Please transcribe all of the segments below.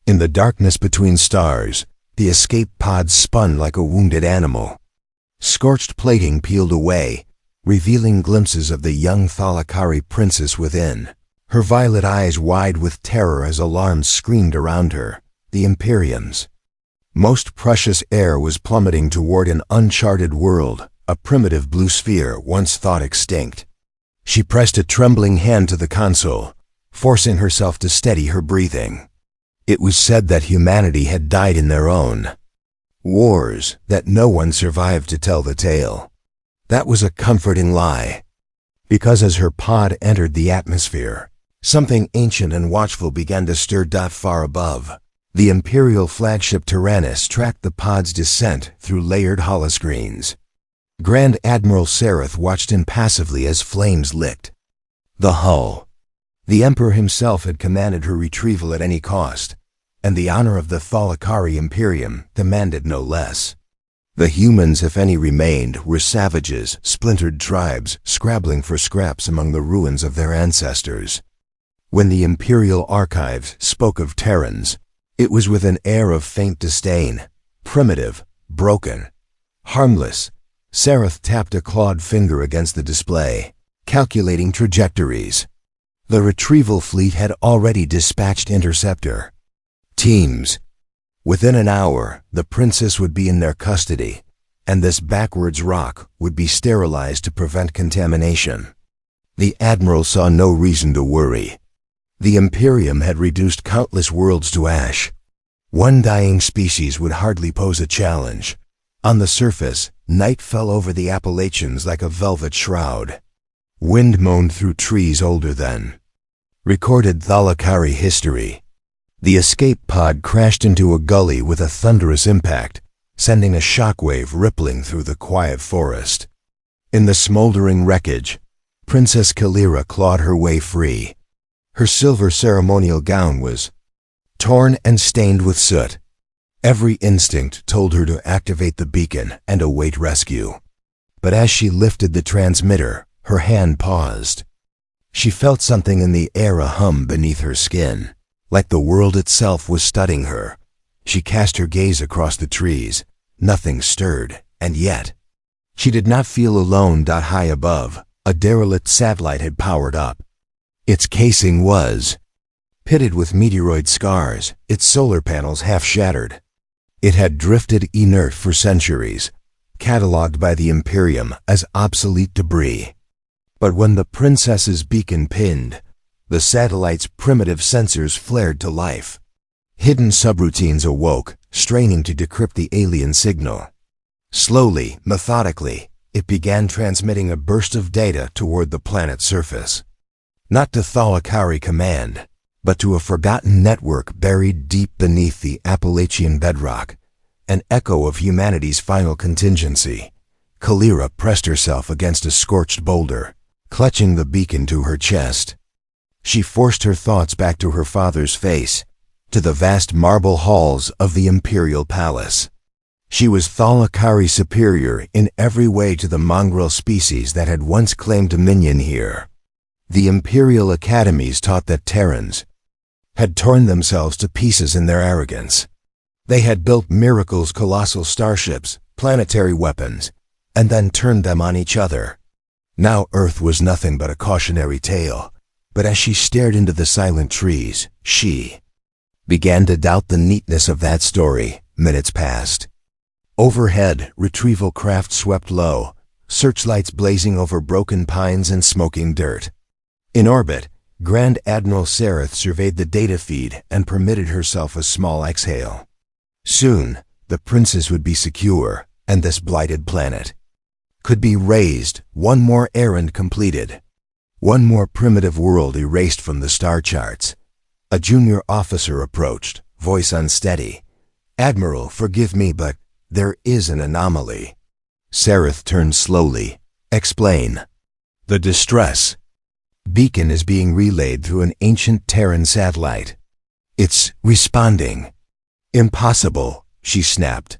In the darkness between stars, the escape pod spun like a wounded animal. Scorched plating peeled away, revealing glimpses of the young Thalakari princess within, her violet eyes wide with terror as alarms screamed around her. The Imperium's most precious heir was plummeting toward an uncharted world, a primitive blue sphere once thought extinct. She pressed a trembling hand to the console, forcing herself to steady her breathing. It was said that humanity had died in their own wars, that no one survived to tell the tale. That was a comforting lie, because as her pod entered the atmosphere, something ancient and watchful began to stir. Far above, the Imperial flagship Tyrannus tracked the pod's descent through layered holoscreens. Grand Admiral Sareth watched impassively as flames licked the hull. The Emperor himself had commanded her retrieval at any cost, and the honor of the Thalakari Imperium demanded no less. The humans, if any remained, were savages, splintered tribes, scrabbling for scraps among the ruins of their ancestors. When the Imperial archives spoke of Terrans, it was with an air of faint disdain, primitive, broken, harmless. Sareth tapped a clawed finger against the display, calculating trajectories. The retrieval fleet had already dispatched interceptor teams. Within an hour, the princess would be in their custody, and this backwards rock would be sterilized to prevent contamination. The Admiral saw no reason to worry. The Imperium had reduced countless worlds to ash. One dying species would hardly pose a challenge. On the surface, night fell over the Appalachians like a velvet shroud. Wind moaned through trees older than recorded Thalakari history. The escape pod crashed into a gully with a thunderous impact, sending a shockwave rippling through the quiet forest. In the smoldering wreckage, Princess Kalira clawed her way free. Her silver ceremonial gown was torn and stained with soot. Every instinct told her to activate the beacon and await rescue. But as she lifted the transmitter, her hand paused. She felt something in the air, a hum beneath her skin, like the world itself was studying her. She cast her gaze across the trees. Nothing stirred, and yet she did not feel alone. High above, a derelict satellite had powered up. Its casing was pitted with meteoroid scars, its solar panels half shattered. It had drifted inert for centuries, catalogued by the Imperium as obsolete debris. But when the princess's beacon pinned, the satellite's primitive sensors flared to life. Hidden subroutines awoke, straining to decrypt the alien signal. Slowly, methodically, it began transmitting a burst of data toward the planet's surface. Not to Thalakari Command, but to a forgotten network buried deep beneath the Appalachian bedrock, an echo of humanity's final contingency. Kalira pressed herself against a scorched boulder, clutching the beacon to her chest. She forced her thoughts back to her father's face, to the vast marble halls of the Imperial Palace. She was Thalakari superior in every way to the mongrel species that had once claimed dominion here. The Imperial academies taught that Terrans had torn themselves to pieces in their arrogance. They had built miracles, colossal starships, planetary weapons, and then turned them on each other. Now Earth was nothing but a cautionary tale, but as she stared into the silent trees, she began to doubt the neatness of that story. Minutes passed. Overhead, retrieval craft swept low, searchlights blazing over broken pines and smoking dirt. In orbit, Grand Admiral Sareth surveyed the data feed and permitted herself a small exhale. Soon, the princess would be secure, and this blighted planet could be razed, one more errand completed, one more primitive world erased from the star charts. A junior officer approached, voice unsteady. "Admiral, forgive me, but there is an anomaly." Sareth turned slowly. "Explain." "The distress beacon is being relayed through an ancient Terran satellite. It's responding." "Impossible," she snapped.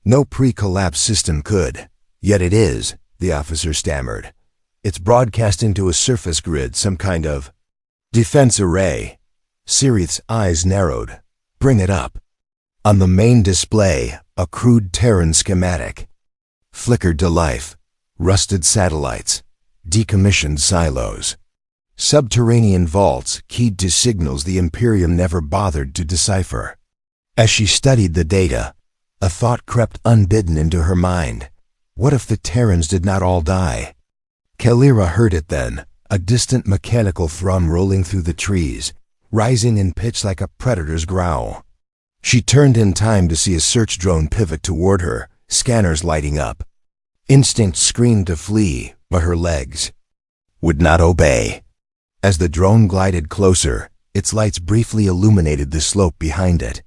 "No pre-collapse system could. Yet it is," the officer stammered. "It's broadcasting to a surface grid, some kind of defense array." Sareth's eyes narrowed. Bring it up. On the main display, a crude Terran schematic. Flickered to life. Rusted satellites. Decommissioned silos. Subterranean vaults keyed to signals the Imperium never bothered to decipher. As she studied the data, a thought crept unbidden into her mind. What if the Terrans did not all die? Kalira heard it then, a distant mechanical thrum rolling through the trees, rising in pitch like a predator's growl. She turned in time to see a search drone pivot toward her, scanners lighting up. Instinct screamed to flee, but her legs would not obey. As the drone glided closer, its lights briefly illuminated the slope behind it.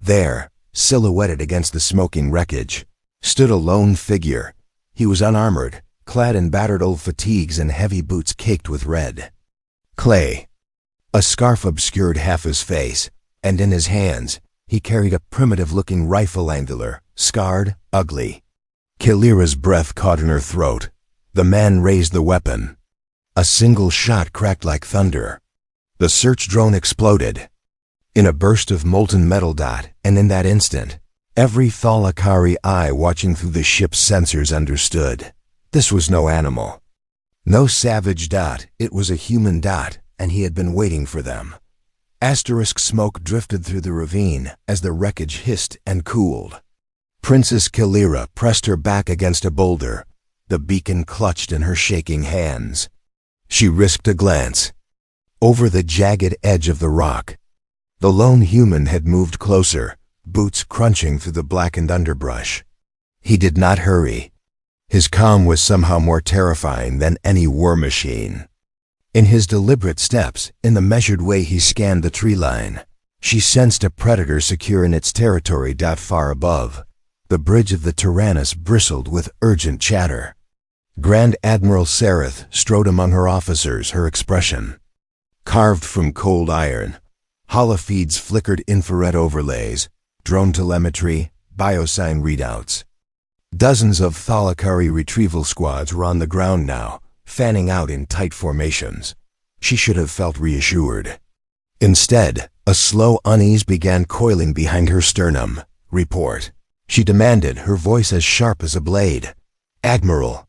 There, silhouetted against the smoking wreckage, stood a lone figure. He was unarmored, clad in battered old fatigues and heavy boots caked with red clay. A scarf obscured half his face, and in his hands, he carried a primitive-looking rifle angular, scarred, ugly. Kalira's breath caught in her throat. The man raised the weapon. A single shot cracked like thunder. The search drone exploded in a burst of molten metal dot, and in that instant, every Thalakari eye watching through the ship's sensors understood. This was no animal. No savage dot, it was a human dot, and he had been waiting for them. Asterisk smoke drifted through the ravine as the wreckage hissed and cooled. Princess Kalira pressed her back against a boulder, the beacon clutched in her shaking hands. She risked a glance. Over the jagged edge of the rock, the lone human had moved closer, boots crunching through the blackened underbrush. He did not hurry. His calm was somehow more terrifying than any war machine. In his deliberate steps, in the measured way he scanned the tree line, she sensed a predator secure in its territory. Far above, the bridge of the Tyrannus bristled with urgent chatter. Grand Admiral Sareth strode among her officers, her expression carved from cold iron. Holofeeds flickered infrared overlays, drone telemetry, biosign readouts. Dozens of Thalakari retrieval squads were on the ground now, fanning out in tight formations. She should have felt reassured. Instead, a slow unease began coiling behind her sternum. Report, she demanded, her voice as sharp as a blade. Admiral,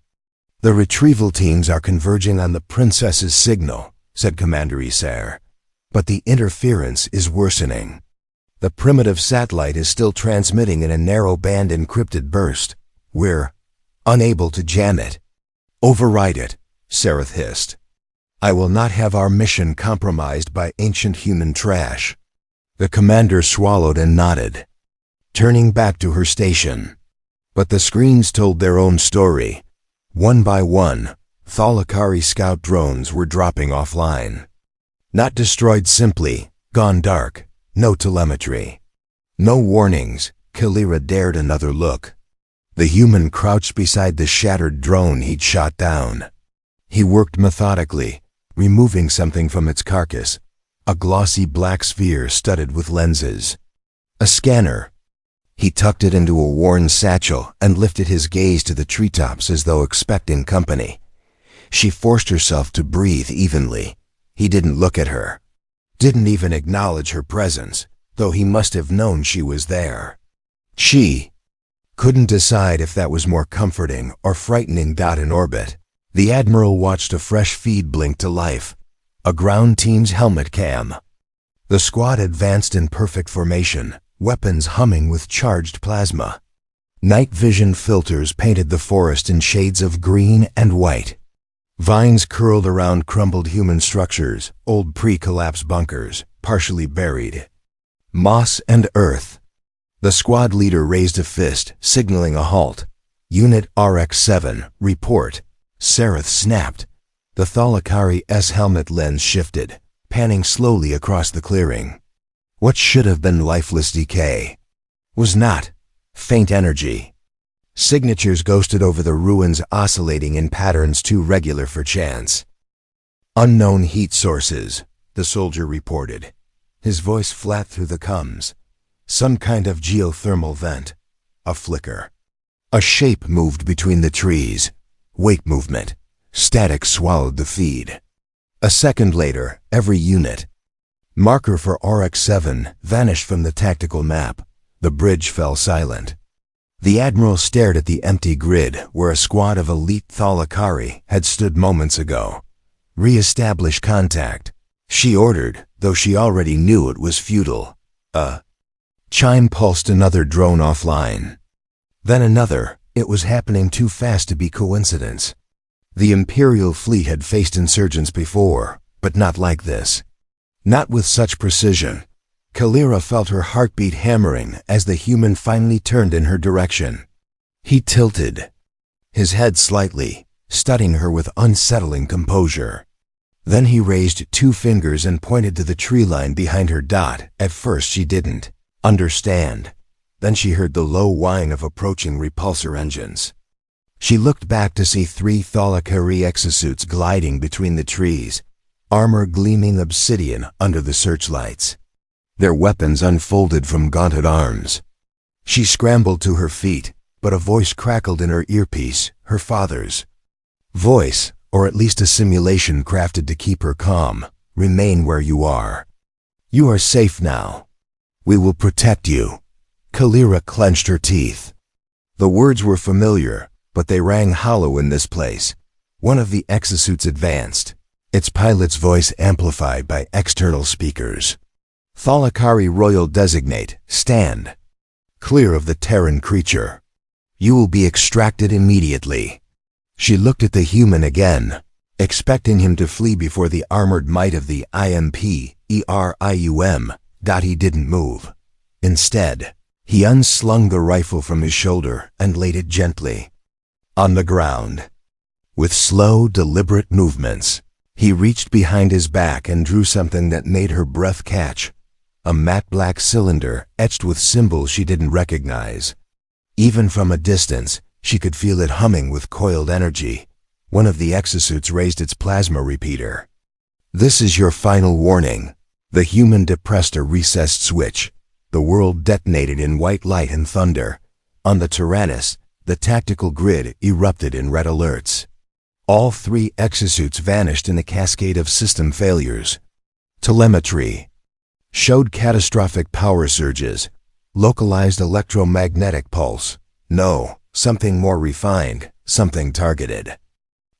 the retrieval teams are converging on the Princess's signal, said Commander Issair. But the interference is worsening. The primitive satellite is still transmitting in a narrow-band encrypted burst. We're unable to jam it. Override it, Sareth hissed. I will not have our mission compromised by ancient human trash. The commander swallowed and nodded, turning back to her station. But the screens told their own story. One by one, Thalakari scout drones were dropping offline. Not destroyed simply, gone dark, no telemetry. No warnings. Kalira dared another look. The human crouched beside the shattered drone he'd shot down. He worked methodically, removing something from its carcass, a glossy black sphere studded with lenses. A scanner. He tucked it into a worn satchel and lifted his gaze to the treetops as though expecting company. She forced herself to breathe evenly. He didn't look at her. Didn't even acknowledge her presence, though he must have known she was there. She couldn't decide if that was more comforting or frightening. In orbit, the Admiral watched a fresh feed blink to life. A ground team's helmet cam. The squad advanced in perfect formation, weapons humming with charged plasma. Night vision filters painted the forest in shades of green and white. Vines curled around crumbled human structures, old pre-collapse bunkers, partially buried. Moss and earth. The squad leader raised a fist, signaling a halt. Unit RX-7, report. Sareth snapped. The Thalakari-S helmet lens shifted, panning slowly across the clearing. What should have been lifeless decay was not. Faint energy. Signatures ghosted over the ruins, oscillating in patterns too regular for chance. Unknown heat sources, the soldier reported, his voice flat through the coms. Some kind of geothermal vent. A flicker. A shape moved between the trees. Wake movement. Static swallowed the feed. A second later, every unit. Marker for Auroch 7 vanished from the tactical map. The bridge fell silent. The Admiral stared at the empty grid where a squad of elite Thalakari had stood moments ago. Re-establish contact, she ordered, though she already knew it was futile. A chime pulsed another drone offline. Then another. It was happening too fast to be coincidence. The Imperial fleet had faced insurgents before, but not like this. Not with such precision. Kalira felt her heartbeat hammering as the human finally turned in her direction. He tilted, his head slightly, studying her with unsettling composure. Then he raised 2 fingers and pointed to the tree line behind her. At first she didn't understand. Then she heard the low whine of approaching repulsor engines. She looked back to see 3 Thalakari exosuits gliding between the trees, armor gleaming obsidian under the searchlights. Their weapons unfolded from gaunted arms. She scrambled to her feet, but a voice crackled in her earpiece, her father's voice, or at least a simulation crafted to keep her calm. Remain where you are. You are safe now. We will protect you. Kalira clenched her teeth. The words were familiar, but they rang hollow in this place. One of the exosuits advanced, its pilot's voice amplified by external speakers. Thalakari Royal Designate, stand. Clear of the Terran creature. You will be extracted immediately. She looked at the human again, expecting him to flee before the armored might of the IMP-ERIUM. He didn't move. Instead, he unslung the rifle from his shoulder and laid it gently on the ground. With slow, deliberate movements, he reached behind his back and drew something that made her breath catch. A matte black cylinder etched with symbols she didn't recognize. Even from a distance, she could feel it humming with coiled energy. One of the exosuits raised its plasma repeater. This is your final warning. The human depressed a recessed switch. The world detonated in white light and thunder. On the Tyrannus, the tactical grid erupted in red alerts. All 3 exosuits vanished in a cascade of system failures. Telemetry showed catastrophic power surges, localized electromagnetic pulse. No, something more refined, something targeted.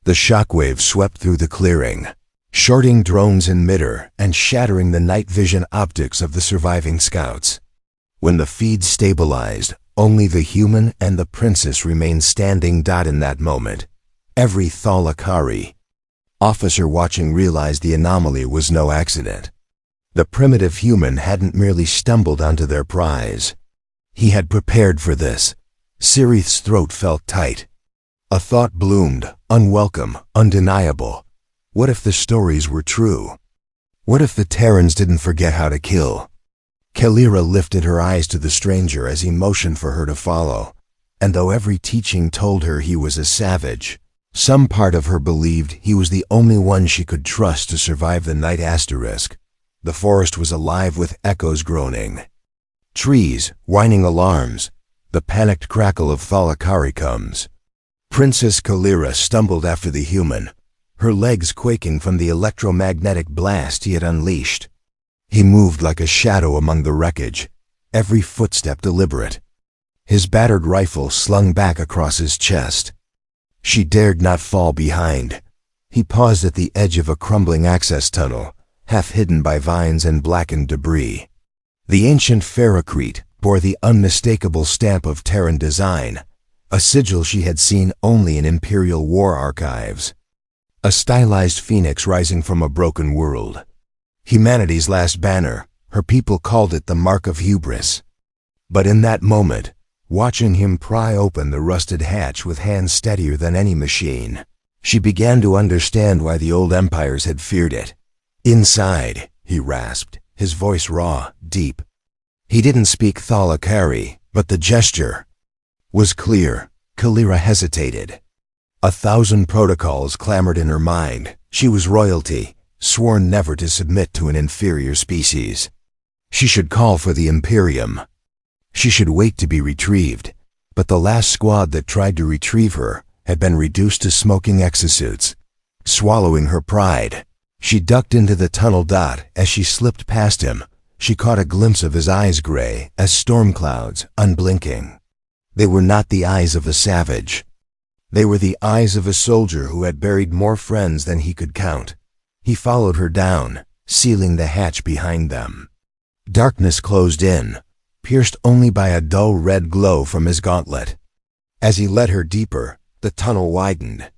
The shockwave swept through the clearing, shorting drones in midair and shattering the night vision optics of the surviving scouts. When the feed stabilized, only the human and the princess remained standing. In that moment, every Thalakari officer watching realized the anomaly was no accident. The primitive human hadn't merely stumbled onto their prize. He had prepared for this. Sirith's throat felt tight. A thought bloomed, unwelcome, undeniable. What if the stories were true? What if the Terrans didn't forget how to kill? Kalira lifted her eyes to the stranger as he motioned for her to follow. And though every teaching told her he was a savage, some part of her believed he was the only one she could trust to survive the night asterisk. The forest was alive with echoes groaning. Trees, whining alarms. The panicked crackle of Thalakari comes. Princess Kalira stumbled after the human, her legs quaking from the electromagnetic blast he had unleashed. He moved like a shadow among the wreckage, every footstep deliberate. His battered rifle slung back across his chest. She dared not fall behind. He paused at the edge of a crumbling access tunnel, half hidden by vines and blackened debris. The ancient ferrocrete bore the unmistakable stamp of Terran design, a sigil she had seen only in Imperial War archives. A stylized phoenix rising from a broken world. Humanity's last banner, her people called it the Mark of Hubris. But in that moment, watching him pry open the rusted hatch with hands steadier than any machine, she began to understand why the old empires had feared it. Inside, he rasped, his voice raw, deep. He didn't speak Thalakari, but the gesture was clear. Kalira hesitated. 1,000 protocols clamored in her mind. She was royalty, sworn never to submit to an inferior species. She should call for the Imperium. She should wait to be retrieved. But the last squad that tried to retrieve her had been reduced to smoking exosuits. Swallowing her pride, She ducked into the tunnel. As she slipped past him, she caught a glimpse of his eyes, gray as storm clouds, unblinking. They were not the eyes of a savage. They were the eyes of a soldier who had buried more friends than he could count. He followed her down, sealing the hatch behind them. Darkness closed in, pierced only by a dull red glow from his gauntlet. As he led her deeper, the tunnel widened.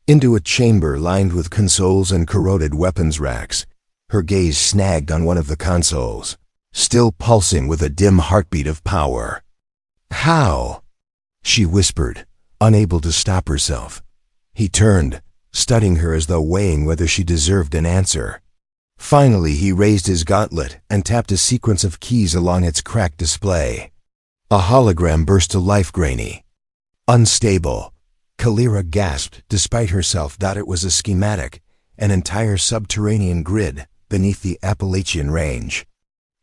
Into a chamber lined with consoles and corroded weapons racks, her gaze snagged on one of the consoles, still pulsing with a dim heartbeat of power. "How?" she whispered, unable to stop herself. He turned, studying her as though weighing whether she deserved an answer. Finally, he raised his gauntlet and tapped a sequence of keys along its cracked display. A hologram burst to life, grainy, unstable. Kalira gasped, despite herself, that it was a schematic, an entire subterranean grid beneath the Appalachian Range.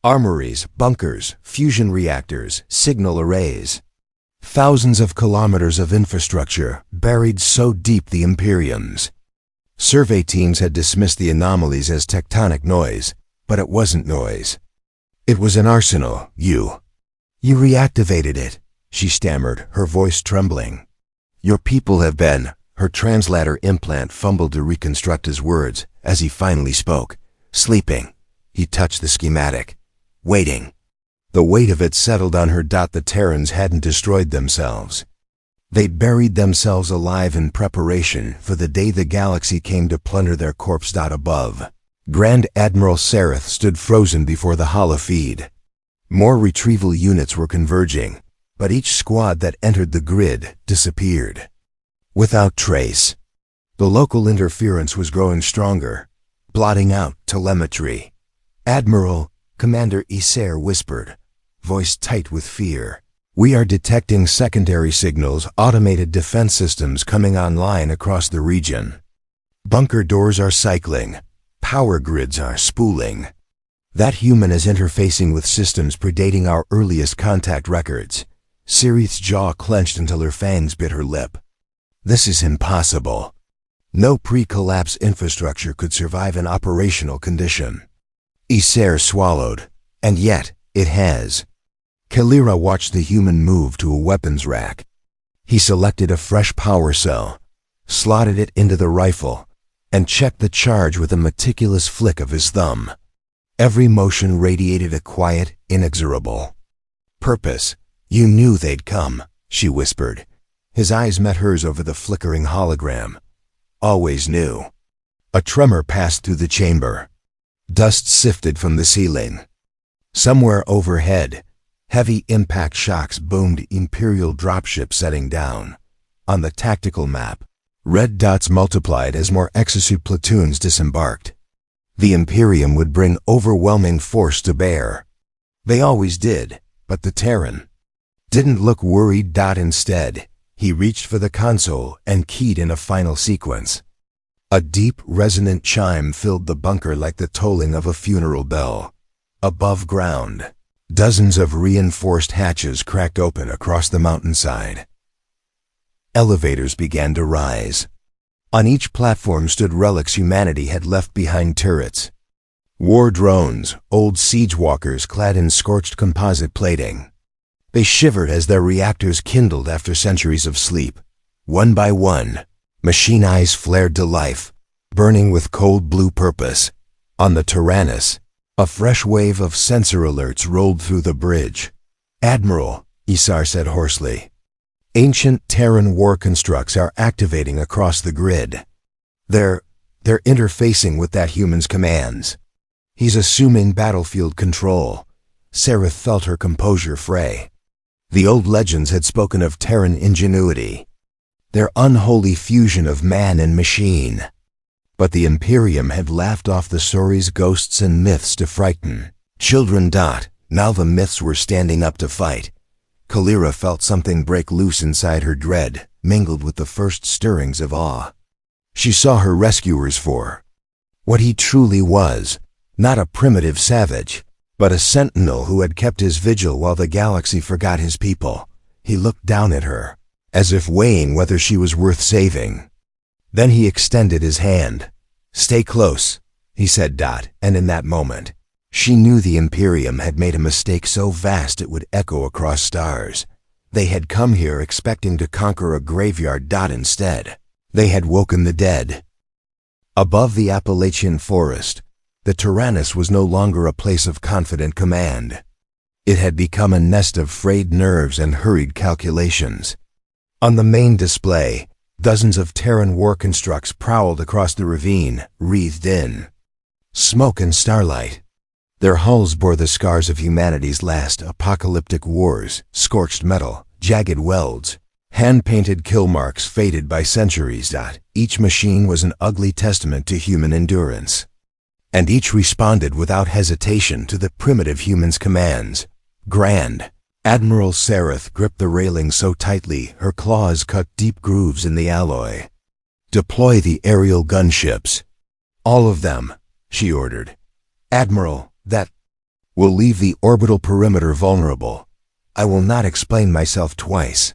Armories, bunkers, fusion reactors, signal arrays. Thousands of kilometers of infrastructure buried so deep the Imperium's survey teams had dismissed the anomalies as tectonic noise, but it wasn't noise. It was an arsenal. You reactivated it, she stammered, her voice trembling. Your people have been. Her translator implant fumbled to reconstruct his words as he finally spoke. Sleeping. He touched the schematic. Waiting. The weight of it settled on her. The Terrans hadn't destroyed themselves. They'd buried themselves alive in preparation for the day the galaxy came to plunder their corpse. Above, Grand Admiral Sareth stood frozen before the holofeed. More retrieval units were converging, but each squad that entered the grid disappeared. Without trace. The local interference was growing stronger, blotting out telemetry. Admiral, Commander Issair whispered, voice tight with fear. We are detecting secondary signals, automated defense systems coming online across the region. Bunker doors are cycling. Power grids are spooling. That human is interfacing with systems predating our earliest contact records. Sirith's jaw clenched until her fangs bit her lip. This is impossible. No pre-collapse infrastructure could survive an operational condition. Issair swallowed, and yet it has. Kalira watched the human move to a weapons rack. He selected a fresh power cell, slotted it into the rifle, and checked the charge with a meticulous flick of his thumb. Every motion radiated a quiet, inexorable purpose. You knew they'd come, she whispered. His eyes met hers over the flickering hologram. Always knew. A tremor passed through the chamber. Dust sifted from the ceiling. Somewhere overhead, heavy impact shocks boomed. Imperial dropship setting down. On the tactical map, red dots multiplied as more exosuit platoons disembarked. The Imperium would bring overwhelming force to bear. They always did, but the Terran didn't look worried. Instead, he reached for the console and keyed in a final sequence. A deep, resonant chime filled the bunker like the tolling of a funeral bell. Above ground, dozens of reinforced hatches cracked open across the mountainside. Elevators began to rise. On each platform stood relics humanity had left behind: turrets, war drones, old siege walkers clad in scorched composite plating. They shivered as their reactors kindled after centuries of sleep. One by one, machine eyes flared to life, burning with cold blue purpose. On the Tyrannus, a fresh wave of sensor alerts rolled through the bridge. Admiral, Issair said hoarsely, ancient Terran war constructs are activating across the grid. They're interfacing with that human's commands. He's assuming battlefield control. Sareth felt her composure fray. The old legends had spoken of Terran ingenuity, their unholy fusion of man and machine. But the Imperium had laughed off the stories, ghosts, and myths to frighten children. Now the myths were standing up to fight. Kalira felt something break loose inside her, dread mingled with the first stirrings of awe. She saw her rescuers for what he truly was, not a primitive savage, but a sentinel who had kept his vigil while the galaxy forgot his people. He looked down at her, as if weighing whether she was worth saving. Then he extended his hand. Stay close, he said. And in that moment, she knew the Imperium had made a mistake so vast it would echo across stars. They had come here expecting to conquer a graveyard. Instead, they had woken the dead. Above the Appalachian forest, the Tyrannus was no longer a place of confident command. It had become a nest of frayed nerves and hurried calculations. On the main display, dozens of Terran war constructs prowled across the ravine, wreathed in smoke and starlight. Their hulls bore the scars of humanity's last apocalyptic wars: scorched metal, jagged welds, hand-painted kill marks faded by centuries. Each machine was an ugly testament to human endurance, and each responded without hesitation to the primitive human's commands. Grand Admiral Sereth gripped the railing so tightly her claws cut deep grooves in the alloy. "Deploy the aerial gunships. All of them," she ordered. "Admiral, that will leave the orbital perimeter vulnerable. I will not explain myself twice."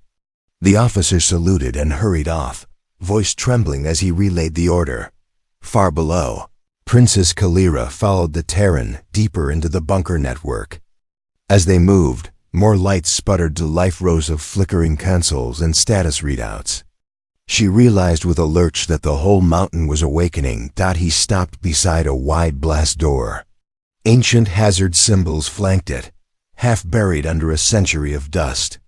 The officer saluted and hurried off, voice trembling as he relayed the order. Far below, Princess Kalira followed the Terran deeper into the bunker network. As they moved, more lights sputtered to life, rows of flickering consoles and status readouts. She realized with a lurch that the whole mountain was awakening. He stopped beside a wide blast door. Ancient hazard symbols flanked it, half buried under a century of dust.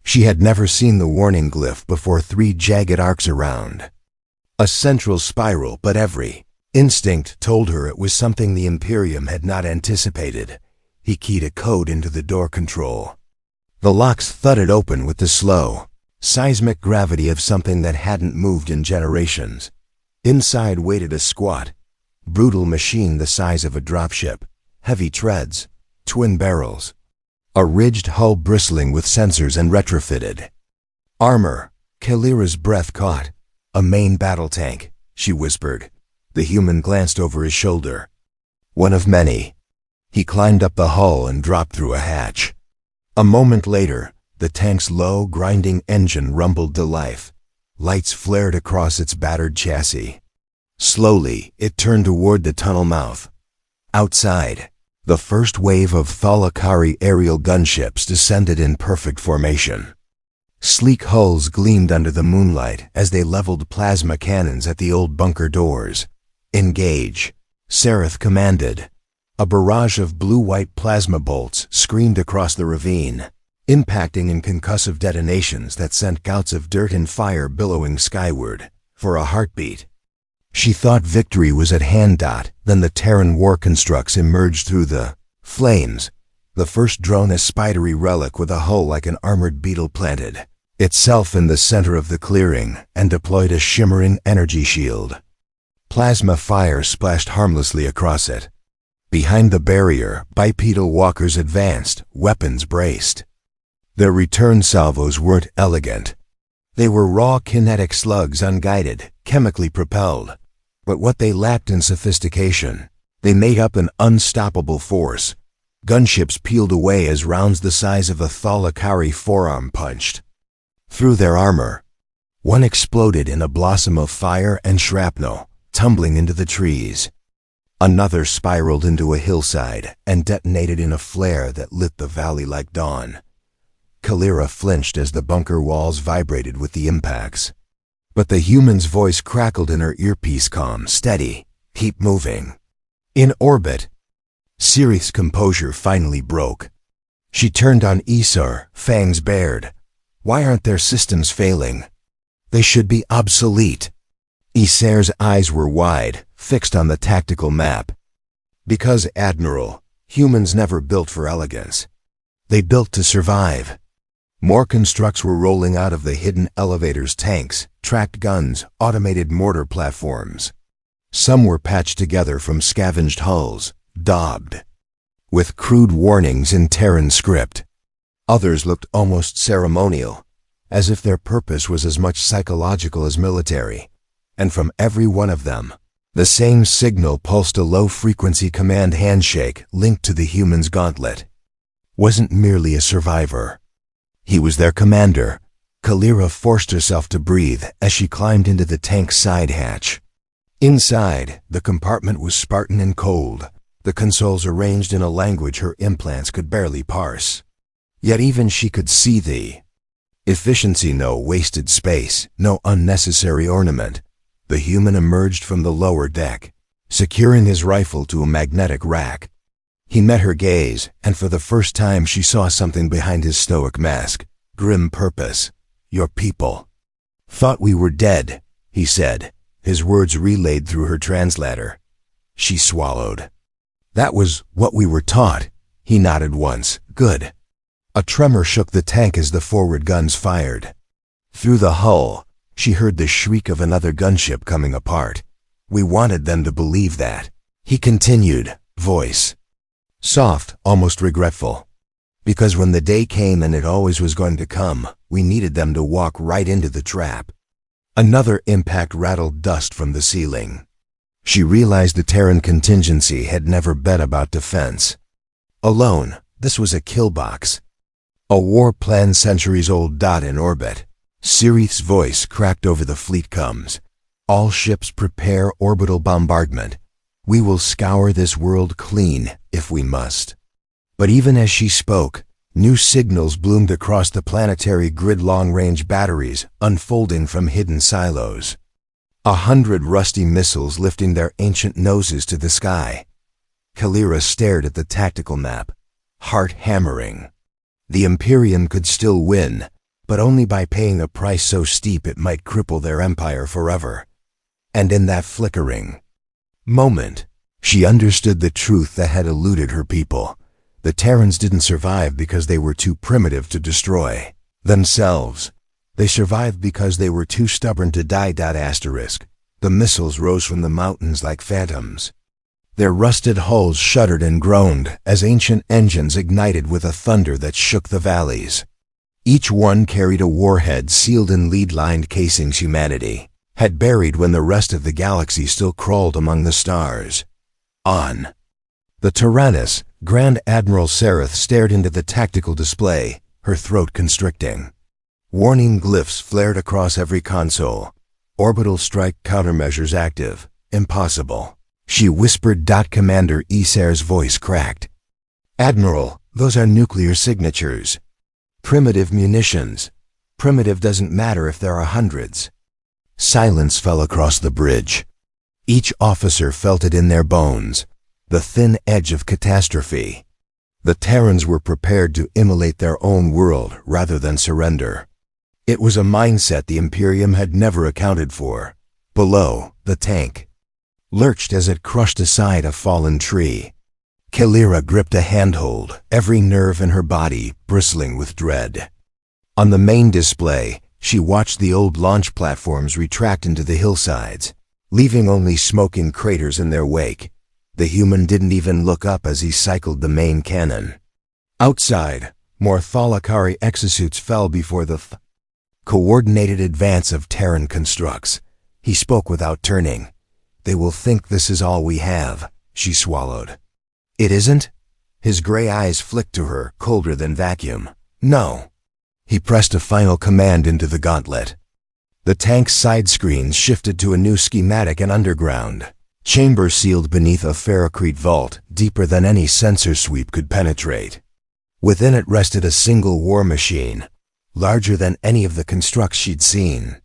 She had never seen the warning glyph before: 3 jagged arcs around a central spiral, but every instinct told her it was something the Imperium had not anticipated. He keyed a code into the door control. The locks thudded open with the slow, seismic gravity of something that hadn't moved in generations. Inside waited a squat, brutal machine the size of a dropship, heavy treads, twin barrels, a ridged hull bristling with sensors and retrofitted armor. Kalira's breath caught. "A main battle tank," she whispered. The human glanced over his shoulder. "One of many." He climbed up the hull and dropped through a hatch. A moment later, the tank's low, grinding engine rumbled to life. Lights flared across its battered chassis. Slowly, it turned toward the tunnel mouth. Outside, the first wave of Thalakari aerial gunships descended in perfect formation. Sleek hulls gleamed under the moonlight as they leveled plasma cannons at the old bunker doors. "Engage," Sereth commanded. A barrage of blue-white plasma bolts screamed across the ravine, impacting in concussive detonations that sent gouts of dirt and fire billowing skyward. For a heartbeat, she thought victory was at hand. Then the Terran war constructs emerged through the flames. The first drone, a spidery relic with a hull like an armored beetle, planted itself in the center of the clearing and deployed a shimmering energy shield. Plasma fire splashed harmlessly across it. Behind the barrier, bipedal walkers advanced, weapons braced. Their return salvos weren't elegant. They were raw kinetic slugs, unguided, chemically propelled. But what they lacked in sophistication, they made up an unstoppable force. Gunships peeled away as rounds the size of a Thalakari forearm punched through their armor. One exploded in a blossom of fire and shrapnel, tumbling into the trees. Another spiraled into a hillside and detonated in a flare that lit the valley like dawn. Kalira flinched as the bunker walls vibrated with the impacts. But the human's voice crackled in her earpiece: calm, steady, keep moving. In orbit. Sereth's composure finally broke. She turned on Isar, fangs bared. "Why aren't their systems failing? They should be obsolete." Isar's eyes were wide, fixed on the tactical map. "Because, Admiral, humans never built for elegance. They built to survive." More constructs were rolling out of the hidden elevators: tanks, tracked guns, automated mortar platforms. Some were patched together from scavenged hulls, daubed with crude warnings in Terran script. Others looked almost ceremonial, as if their purpose was as much psychological as military. And from every one of them, the same signal pulsed: a low-frequency command handshake linked to the human's gauntlet. Wasn't merely a survivor. He was their commander. Kalira forced herself to breathe as she climbed into the tank's side hatch. Inside, the compartment was Spartan and cold, the consoles arranged in a language her implants could barely parse. Yet even she could see the efficiency, no wasted space, no unnecessary ornament. The human emerged from the lower deck, securing his rifle to a magnetic rack. He met her gaze, and for the first time she saw something behind his stoic mask. Grim purpose. Your people thought we were dead, he said, his words relayed through her translator. She swallowed. That was what we were taught, he nodded once. Good. A tremor shook the tank as the forward guns fired. Through the hull, she heard the shriek of another gunship coming apart. We wanted them to believe that, he continued, voice soft, almost regretful. Because when the day came, and it always was going to come, we needed them to walk right into the trap. Another impact rattled dust from the ceiling. She realized the Terran contingency had never bet about defense. Alone, this was a kill box. A war plan centuries old. In orbit. Sirith's voice cracked over the fleet comms. All ships prepare orbital bombardment. We will scour this world clean, if we must. But even as she spoke, new signals bloomed across the planetary grid, long-range batteries unfolding from hidden silos. 100 rusty missiles lifting their ancient noses to the sky. Kalira stared at the tactical map, heart hammering. The Imperium could still win, but only by paying a price so steep it might cripple their empire forever. And in that flickering moment, she understood the truth that had eluded her people. The Terrans didn't survive because they were too primitive to destroy themselves. They survived because they were too stubborn to die. Asterisk. The missiles rose from the mountains like phantoms. Their rusted hulls shuddered and groaned as ancient engines ignited with a thunder that shook the valleys. Each one carried a warhead sealed in lead-lined casings humanity had buried when the rest of the galaxy still crawled among the stars. On the Tyrannus, Grand Admiral Sereth stared into the tactical display, her throat constricting. Warning glyphs flared across every console. Orbital strike countermeasures active. Impossible, she whispered. Commander Isar's voice cracked. Admiral, those are nuclear signatures. Primitive munitions. Primitive doesn't matter if there are hundreds. Silence fell across the bridge. Each officer felt it in their bones. The thin edge of catastrophe. The Terrans were prepared to immolate their own world rather than surrender. It was a mindset the Imperium had never accounted for. Below, the tank lurched as it crushed aside a fallen tree. Kalira gripped a handhold, every nerve in her body bristling with dread. On the main display, she watched the old launch platforms retract into the hillsides, leaving only smoking craters in their wake. The human didn't even look up as he cycled the main cannon. Outside, more Thalakari exosuits fell before the coordinated advance of Terran constructs. He spoke without turning. They will think this is all we have, she swallowed. It isn't? His gray eyes flicked to her, colder than vacuum. No. He pressed a final command into the gauntlet. The tank's side screens shifted to a new schematic and underground chamber sealed beneath a ferrocrete vault deeper than any sensor sweep could penetrate. Within it rested a single war machine, larger than any of the constructs she'd seen.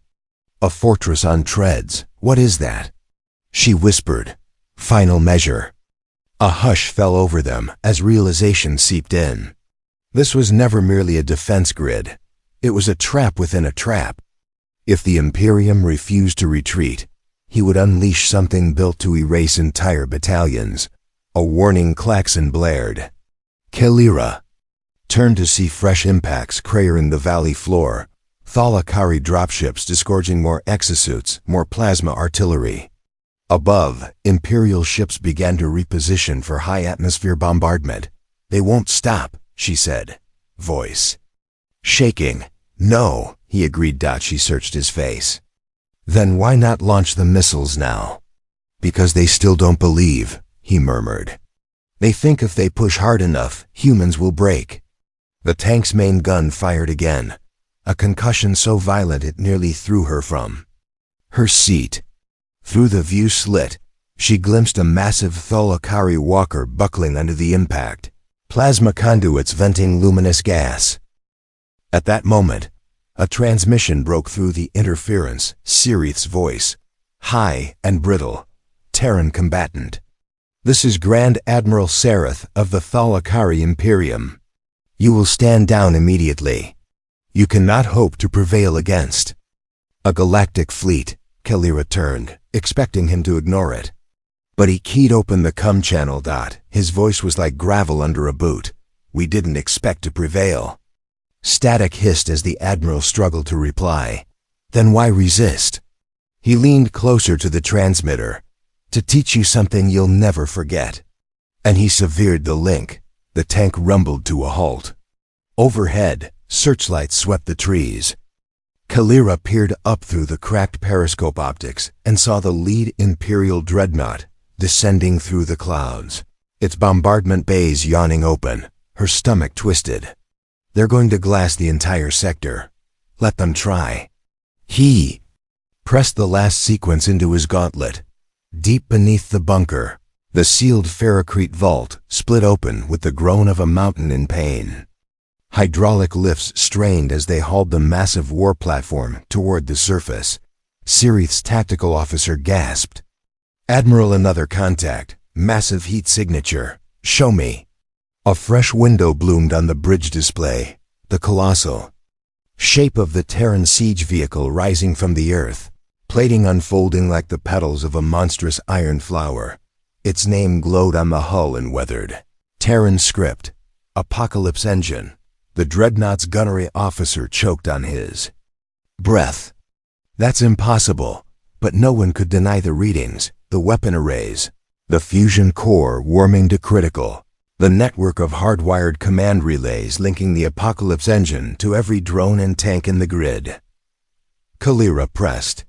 A fortress on treads. What is that? She whispered. Final measure. A hush fell over them as realization seeped in. This was never merely a defense grid. It was a trap within a trap. If the Imperium refused to retreat, he would unleash something built to erase entire battalions. A warning klaxon blared. Kalira turned to see fresh impacts cratering the valley floor. Thalakari dropships disgorging more exosuits, more plasma artillery. Above, Imperial ships began to reposition for high-atmosphere bombardment. They won't stop, she said, voice shaking. No, he agreed. She searched his face. Then why not launch the missiles now? Because they still don't believe, he murmured. They think if they push hard enough, humans will break. The tank's main gun fired again, a concussion so violent it nearly threw her from her seat. Through the view slit, she glimpsed a massive Tholakari walker buckling under the impact, plasma conduits venting luminous gas. At that moment, a transmission broke through the interference, Sirith's voice, high and brittle, Terran combatant. "This is Grand Admiral Sareth of the Tholakari Imperium. You will stand down immediately. You cannot hope to prevail against." "A galactic fleet," Kalira turned, expecting him to ignore it. But he keyed open the com channel. His voice was like gravel under a boot. "We didn't expect to prevail." Static hissed as the Admiral struggled to reply. "Then why resist?" He leaned closer to the transmitter. "To teach you something you'll never forget." And he severed the link. The tank rumbled to a halt. Overhead, searchlights swept the trees. Kalira peered up through the cracked periscope optics and saw the lead Imperial dreadnought descending through the clouds, its bombardment bays yawning open. Her stomach twisted. "They're going to glass the entire sector. Let them try." He pressed the last sequence into his gauntlet. Deep beneath the bunker, the sealed ferrocrete vault split open with the groan of a mountain in pain. Hydraulic lifts strained as they hauled the massive war platform toward the surface. Sirith's tactical officer gasped. "Admiral, another contact. Massive heat signature. Show me." A fresh window bloomed on the bridge display, the colossal shape of the Terran siege vehicle rising from the earth, plating unfolding like the petals of a monstrous iron flower. Its name glowed on the hull and weathered. Terran script, Apocalypse Engine. The dreadnought's gunnery officer choked on his breath. "That's impossible," but no one could deny the readings, the weapon arrays, the fusion core warming to critical, the network of hardwired command relays linking the Apocalypse Engine to every drone and tank in the grid. Kalira pressed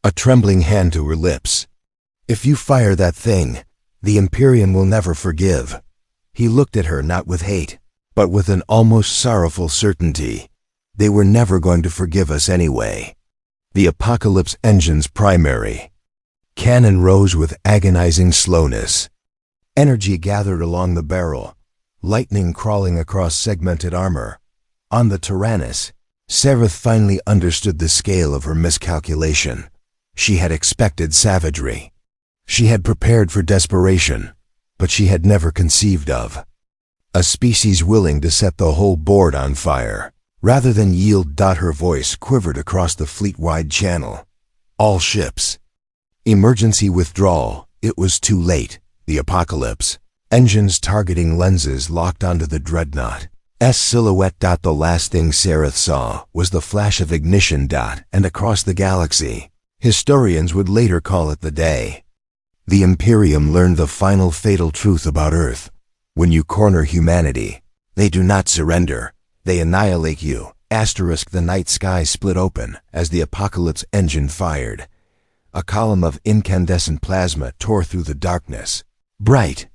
a trembling hand to her lips. "If you fire that thing, the Imperium will never forgive." He looked at her not with hate, but with an almost sorrowful certainty. "They were never going to forgive us anyway." The Apocalypse Engine's primary cannon rose with agonizing slowness. Energy gathered along the barrel, lightning crawling across segmented armor. On the Tyrannus, Sareth finally understood the scale of her miscalculation. She had expected savagery. She had prepared for desperation, but she had never conceived of a species willing to set the whole board on fire. Rather than yield, her voice quivered across the fleet-wide channel. "All ships. Emergency withdrawal." It was too late. The Apocalypse Engine's targeting lenses locked onto the dreadnought's silhouette. The last thing Sareth saw was the flash of ignition. And across the galaxy, historians would later call it the day the Imperium learned the final fatal truth about Earth. When you corner humanity, they do not surrender. They annihilate you. The night sky split open as the Apocalypse Engine fired. A column of incandescent plasma tore through the darkness, bright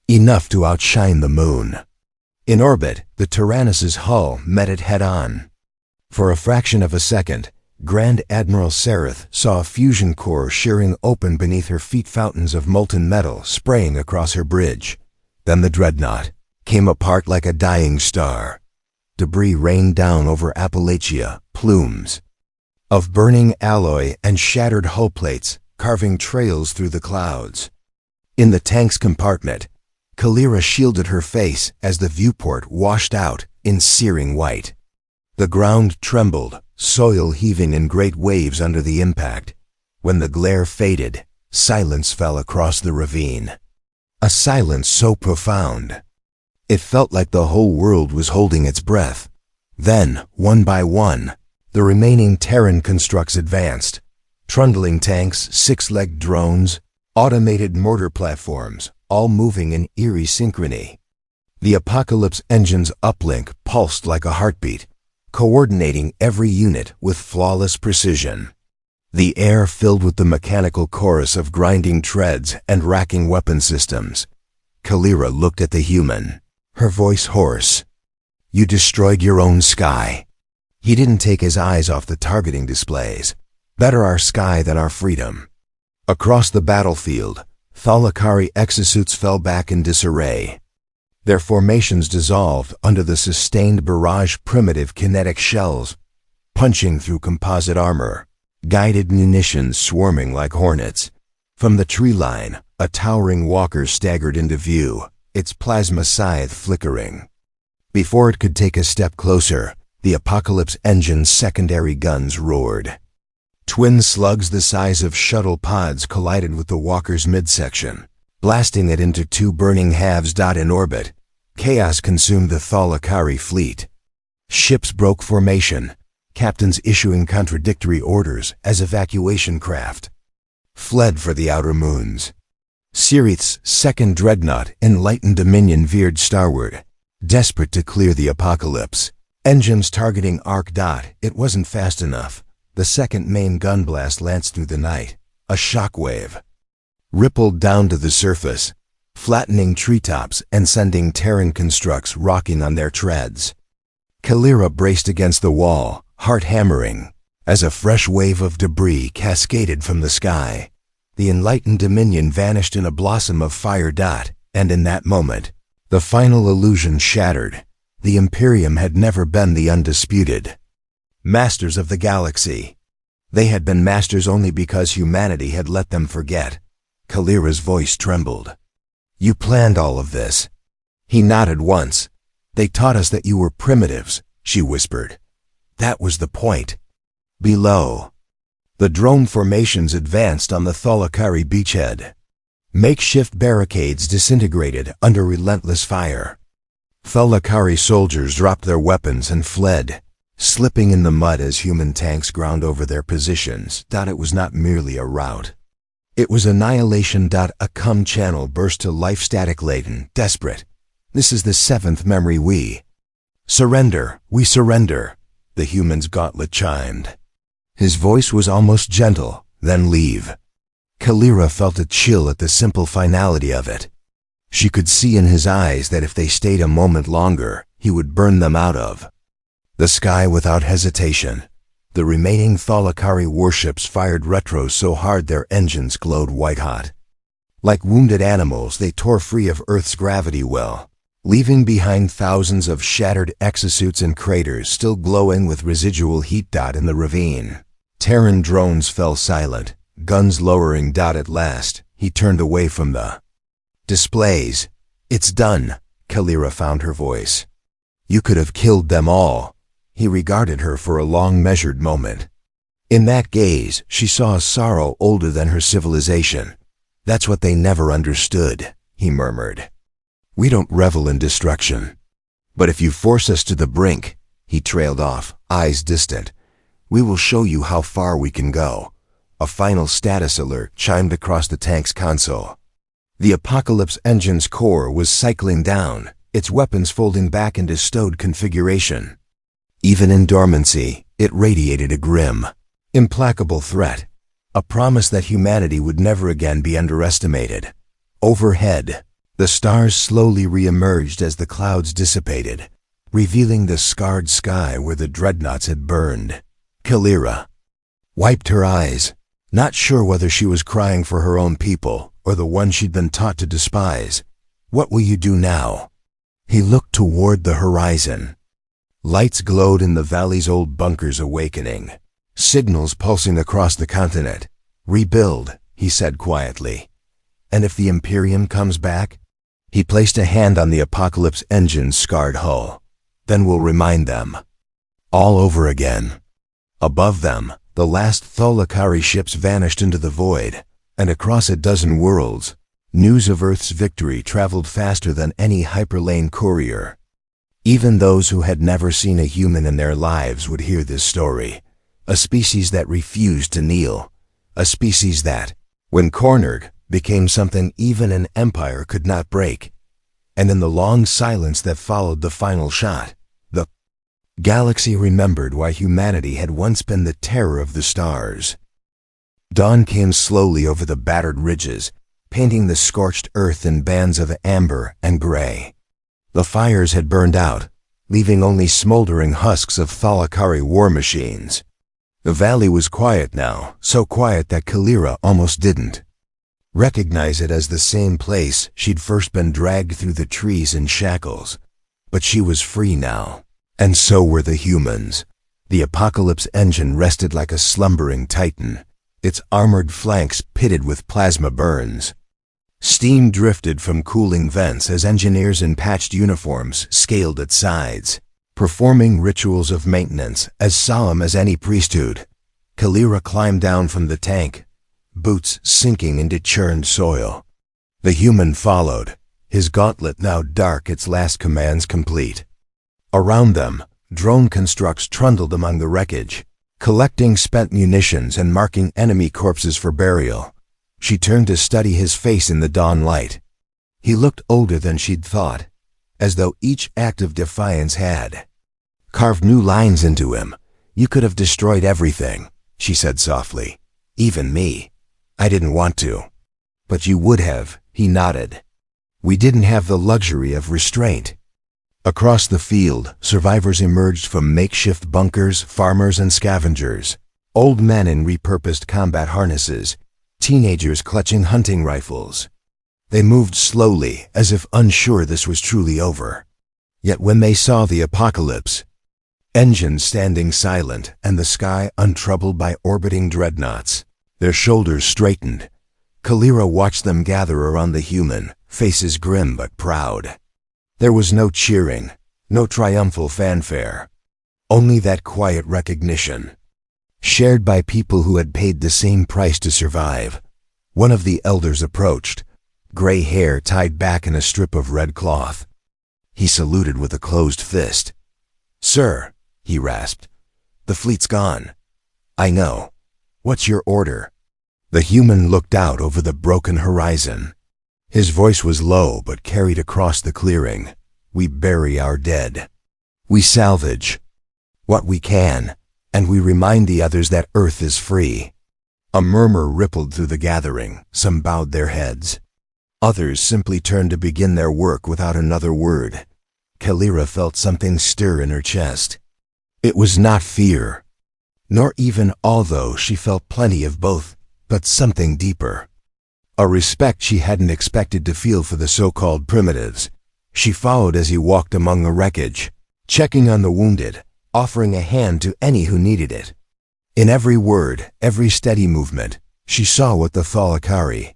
enough to outshine the moon. In orbit, the Tyrannus's hull met it head-on. For a fraction of a second, Grand Admiral Sareth saw a fusion core shearing open beneath her feet, fountains of molten metal spraying across her bridge. Then the dreadnought came apart like a dying star. Debris rained down over Appalachia, plumes of burning alloy and shattered hull plates carving trails through the clouds. In the tank's compartment, Kalira shielded her face as the viewport washed out in searing white. The ground trembled, soil heaving in great waves under the impact. When the glare faded, silence fell across the ravine. A silence so profound, it felt like the whole world was holding its breath. Then, one by one, the remaining Terran constructs advanced. Trundling tanks, six-legged drones, automated mortar platforms, all moving in eerie synchrony. The Apocalypse Engine's uplink pulsed like a heartbeat, coordinating every unit with flawless precision. The air filled with the mechanical chorus of grinding treads and racking weapon systems. Kalira looked at the human, her voice hoarse. "You destroyed your own sky." He didn't take his eyes off the targeting displays. "Better our sky than our freedom." Across the battlefield, Thalakari exosuits fell back in disarray. Their formations dissolved under the sustained barrage primitive kinetic shells, punching through composite armor, guided munitions swarming like hornets. From the tree line, a towering walker staggered into view, its plasma scythe flickering. Before it could take a step closer, the Apocalypse engine's secondary guns roared. Twin slugs the size of shuttle pods collided with the walker's midsection, blasting it into two burning halves. In orbit, chaos consumed the Thalakari fleet. Ships broke formation, captains issuing contradictory orders as evacuation craft fled for the outer moons. Sirith's second dreadnought, Enlightened Dominion, veered starward, desperate to clear the Apocalypse. Engines targeting Arc. It wasn't fast enough. The second main gun blast lanced through the night. A shockwave rippled down to the surface, flattening treetops and sending Terran constructs rocking on their treads. Kalira braced against the wall, heart hammering, as a fresh wave of debris cascaded from the sky. The Enlightened Dominion vanished in a blossom of fire. And in that moment, the final illusion shattered. The Imperium had never been the undisputed masters of the galaxy. They had been masters only because humanity had let them forget. Kalira's voice trembled. "You planned all of this." He nodded once. "They taught us that you were primitives," she whispered. "That was the point." Below, the drone formations advanced on the Thalakari beachhead. Makeshift barricades disintegrated under relentless fire. Thalakari soldiers dropped their weapons and fled, slipping in the mud as human tanks ground over their positions. It was not merely a rout. It was annihilation. A cum channel burst to life, static laden, desperate. "This is the seventh memory. We surrender. We surrender," the human's gauntlet chimed. His voice was almost gentle. "Then leave." Kalira felt a chill at the simple finality of it. She could see in his eyes that if they stayed a moment longer, he would burn them out of the sky without hesitation. The remaining Thalakari warships fired retros so hard their engines glowed white-hot. Like wounded animals, they tore free of Earth's gravity well, leaving behind thousands of shattered exosuits and craters still glowing with residual heat. In the ravine, Terran drones fell silent, guns lowering. At last, he turned away from the displays. "It's done," Kalira found her voice. "You could have killed them all." He regarded her for a long, measured moment. In that gaze, she saw a sorrow older than her civilization. "That's what they never understood," he murmured. "We don't revel in destruction. But if you force us to the brink," he trailed off, eyes distant, "we will show you how far we can go." A final status alert chimed across the tank's console. The Apocalypse engine's core was cycling down, its weapons folding back into stowed configuration. Even in dormancy, it radiated a grim, implacable threat, a promise that humanity would never again be underestimated. Overhead, the stars slowly re-emerged as the clouds dissipated, revealing the scarred sky where the dreadnoughts had burned. Kalira wiped her eyes, not sure whether she was crying for her own people or the one she'd been taught to despise. "What will you do now?" He looked toward the horizon. Lights glowed in the valley's old bunkers awakening, signals pulsing across the continent. "Rebuild," he said quietly. "And if the Imperium comes back?" He placed a hand on the Apocalypse engine's scarred hull. "Then we'll remind them." All over again. Above them, the last Thalakari ships vanished into the void, and across a dozen worlds, news of Earth's victory traveled faster than any hyperlane courier. Even those who had never seen a human in their lives would hear this story. A species that refused to kneel. A species that, when cornered, became something even an empire could not break. And in the long silence that followed the final shot, the galaxy remembered why humanity had once been the terror of the stars. Dawn came slowly over the battered ridges, painting the scorched earth in bands of amber and gray. The fires had burned out, leaving only smoldering husks of Thalakari war machines. The valley was quiet now, so quiet that Kalira almost didn't recognize it as the same place she'd first been dragged through the trees in shackles. But she was free now, and so were the humans. The apocalypse engine rested like a slumbering titan, its armored flanks pitted with plasma burns. Steam drifted from cooling vents as engineers in patched uniforms scaled its sides, performing rituals of maintenance as solemn as any priesthood. Kalira climbed down from the tank, boots sinking into churned soil. The human followed, his gauntlet now dark, its last commands complete. Around them, drone constructs trundled among the wreckage, collecting spent munitions and marking enemy corpses for burial. She turned to study his face in the dawn light. He looked older than she'd thought, as though each act of defiance had carved new lines into him. "You could have destroyed everything," she said softly. "Even me. I didn't want to." "But you would have," he nodded. "We didn't have the luxury of restraint." Across the field, survivors emerged from makeshift bunkers, farmers and scavengers. Old men in repurposed combat harnesses, teenagers clutching hunting rifles. They moved slowly, as if unsure this was truly over. Yet when they saw the apocalypse, engines standing silent and the sky untroubled by orbiting dreadnoughts, their shoulders straightened. Kalira watched them gather around the human, faces grim but proud. There was no cheering, no triumphal fanfare, only that quiet recognition, shared by people who had paid the same price to survive. One of the elders approached, gray hair tied back in a strip of red cloth. He saluted with a closed fist. "Sir," he rasped, "the fleet's gone." "I know. What's your order?" The human looked out over the broken horizon. His voice was low but carried across the clearing. "We bury our dead. We salvage what we can, and we remind the others that Earth is free." A murmur rippled through the gathering. Some bowed their heads. Others simply turned to begin their work without another word. Kalira felt something stir in her chest. It was not fear, nor even awe, though she felt plenty of both, but something deeper. A respect she hadn't expected to feel for the so-called primitives. She followed as he walked among the wreckage, checking on the wounded, offering a hand to any who needed it. In every word, every steady movement, she saw what the Thalakari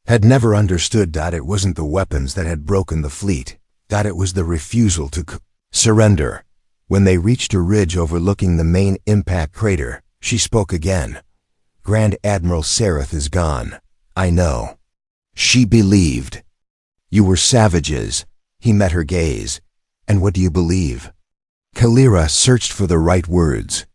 had never understood. It wasn't the weapons that had broken the fleet, that it was the refusal to surrender. When they reached a ridge overlooking the main impact crater, she spoke again. "Grand Admiral Sereth is gone. I know." She believed. "You were savages." He met her gaze. "And what do you believe?" Kalira searched for the right words.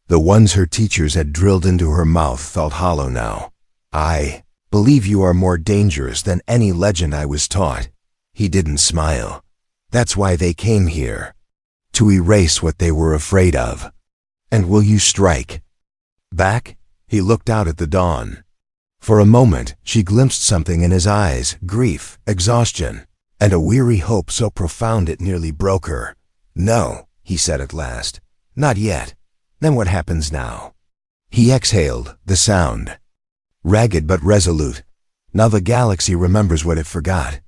The ones her teachers had drilled into her mouth felt hollow now. "I believe you are more dangerous than any legend I was taught." He didn't smile. "That's why they came here. To erase what they were afraid of." "And will you strike back?" He looked out at the dawn. For a moment, she glimpsed something in his eyes, grief, exhaustion, and a weary hope so profound it nearly broke her. "No," he said at last. "Not yet. Then what happens now?" He exhaled, the sound ragged but resolute. Now the galaxy remembers what it forgot.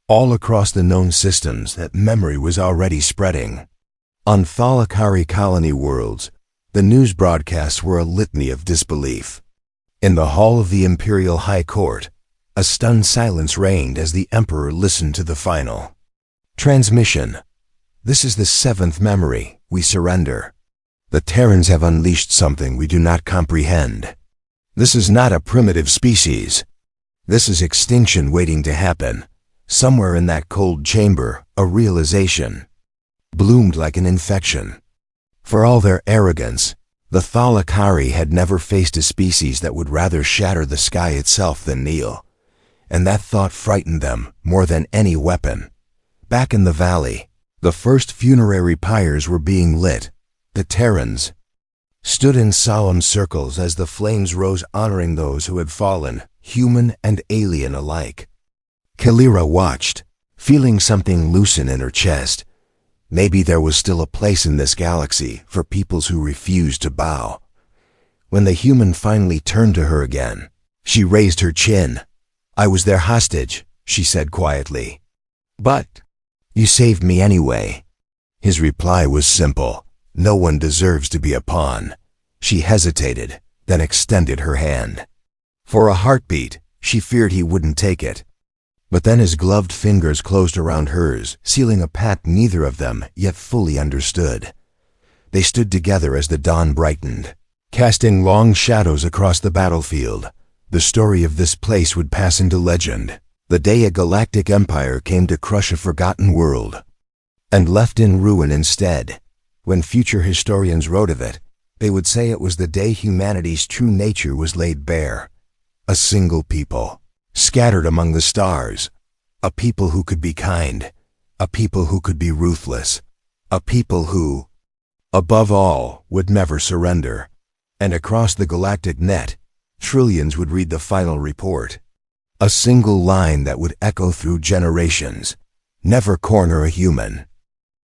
All across the known systems, that memory was already spreading. On Thalakari colony worlds, the news broadcasts were a litany of disbelief. In the hall of the Imperial High Court, a stunned silence reigned as the Emperor listened to the final transmission. "This is the 7th memory. We surrender. The Terrans have unleashed something we do not comprehend. This is not a primitive species. This is extinction waiting to happen. Somewhere in that cold chamber, a realization bloomed like an infection. For all their arrogance, the Thalakari had never faced a species that would rather shatter the sky itself than kneel, and that thought frightened them more than any weapon. Back in the valley, the first funerary pyres were being lit. The Terrans stood in solemn circles as the flames rose, honoring those who had fallen, human and alien alike. Kalira watched, feeling something loosen in her chest. Maybe there was still a place in this galaxy for peoples who refused to bow. When the human finally turned to her again, she raised her chin. "I was their hostage," she said quietly. "But you saved me anyway." His reply was simple. "No one deserves to be a pawn." She hesitated, then extended her hand. For a heartbeat, she feared he wouldn't take it. But then his gloved fingers closed around hers, sealing a pact neither of them yet fully understood. They stood together as the dawn brightened, casting long shadows across the battlefield. The story of this place would pass into legend, the day a galactic empire came to crush a forgotten world and left in ruin instead. When future historians wrote of it, they would say it was the day humanity's true nature was laid bare. A single people, scattered among the stars. A people who could be kind. A people who could be ruthless. A people who, above all, would never surrender. And across the galactic net, trillions would read the final report. A single line that would echo through generations. Never corner a human.